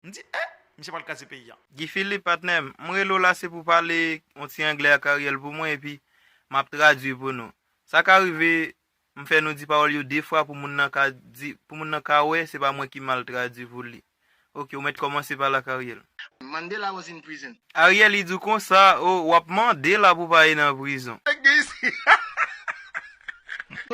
Je dis, je pas le cas de pays. Guy Philippe, partenaire, moi là c'est pour parler anglais à Ariel pour moi et puis m'a traduit pour nous. Ça qui arrive, me fait nous dire parole deux fois pour mon nan ka di pour mon nan ka ouais, c'est pas moi qui mal traduit pour lui. OK, on va commencer par la Ariel. Mandela was in prison. Ariel il dit comme ça, oh, ou a demandé là pour pas aller en prison.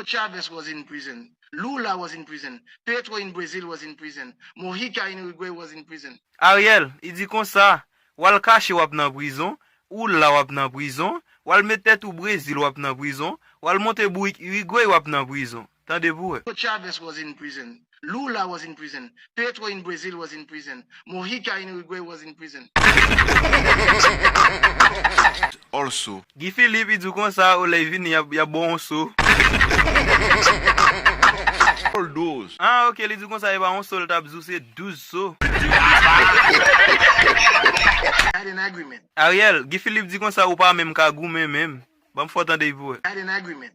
Chavez was in prison. Lula was in prison. Petro in Brazil was in prison. Mojica in Uruguay was in prison. Ariel, il dit comme ça, ou al caché ou dans prison, ou là ou dans prison, ou al mettre tête au Brésil ou dans prison, ou al monter Uruguay ou dans prison. Tendez-vous? Chavez was in prison. Lula was in prison. Petro in Brazil was in prison. Mojica in Uruguay was in prison. Also, Guy Philippe il dit comme ça, ou les vini y a bon saut. all those Ah OK, il dit comme ça, il va on saut t'a c'est 12 sauts. Had an agreement. Ariel, Guy Philippe dit comme ça ou pas même ka goumen même. Bon faut tendez-vous? Had an agreement.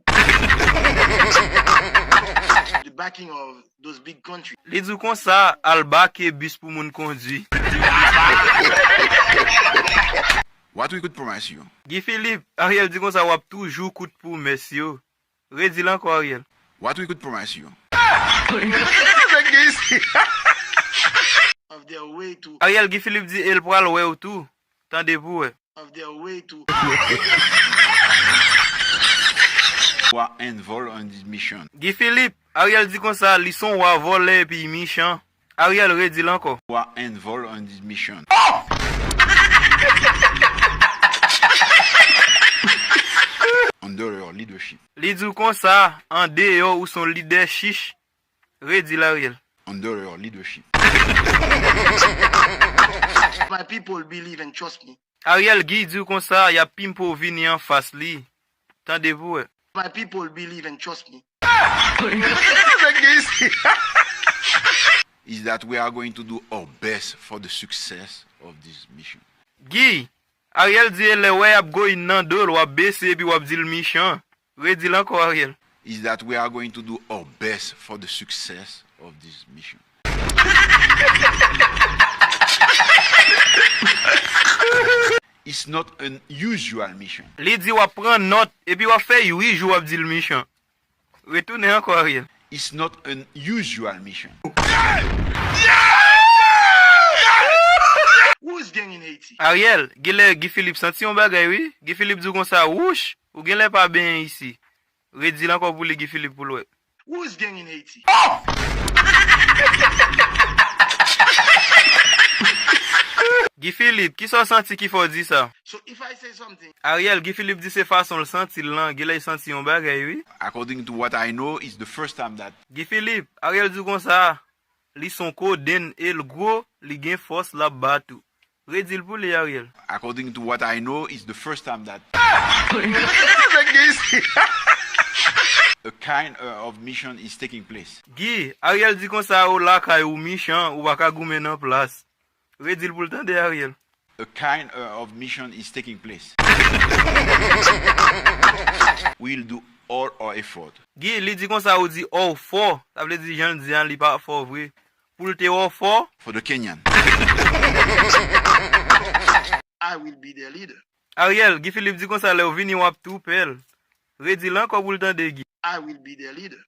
The backing of those big countries. Il dit comme ça, al baquer bus pour moun conduit. what we could promise you. Guy Philippe, Ariel dit comme ça, wap toujours coup pour messieurs. Redis encore Ariel. What we could promise you. Of their way to Ariel, Guy Philippe dit, il pral ouais ou tout. Tendez-vous? of their way to Who are involved in this mission. Guy Philippe, Ariel dit comme ça, ils sont wa volé puis méchant. Ariel, redis encore. Who are involved in this mission. Under your leadership. Li dit comme ça, en dehors ou son leader chiche. Redis l'Ariel. Under your leadership. my people believe and trust me. Ariel, Guy dit comme ça, y a pim pour venir en face li. Tendez-vous? My people believe and trust me. Is that we are going to do our best for the success of this mission. Guy, Ariel dit le ouais ap go nan dol ou ap baisser puis ou ap dit le méchant. Redis encore Ariel. Is that we are going to do our best for the success of this mission. It's not an usual mission. Li dit ou ap prend note et puis ou ap fait 8 jours ou ap dit le méchant. Retournez encore Ariel. It's not an usual mission. Who's gang in Haiti? Ariel, Guy Philippe senti un bagay oui? Guy Philippe dit comme ça, ouch, ou gen lè pas bien ici. Redis encore pour les Guy Philippe pour l'ouest. Who's gang in Haiti? Guy Philippe, qui sont senti qu'il faut dire ça? So if I say something, Ariel, Guy Philippe dit c'est façon le senti là, il a senti un bagay oui? According to what I know, it's the first time that Guy Philippe, Ariel dit comme ça, li son coden et le gros, li gen force la batou. Redis pour les Ariel. according to what I know, it's the first time that a kind of mission is taking place. Guy, Ariel dit comme ça ou la kay ou méchant ou va ka goumen nan place. Redis pour le temps de Ariel. A kind of mission is taking place. We'll do all our effort Guy, li dit comme ça ou dit oh fort, ça veut dire j'en dis li pas fort vrai. Pour le te oh fort, for the Kenyan. I will be their leader. Ariel, Guy Philippe dit comme ça, le vini wap tout pel. Redis l'encore pour le temps de Guy. I will be their leader.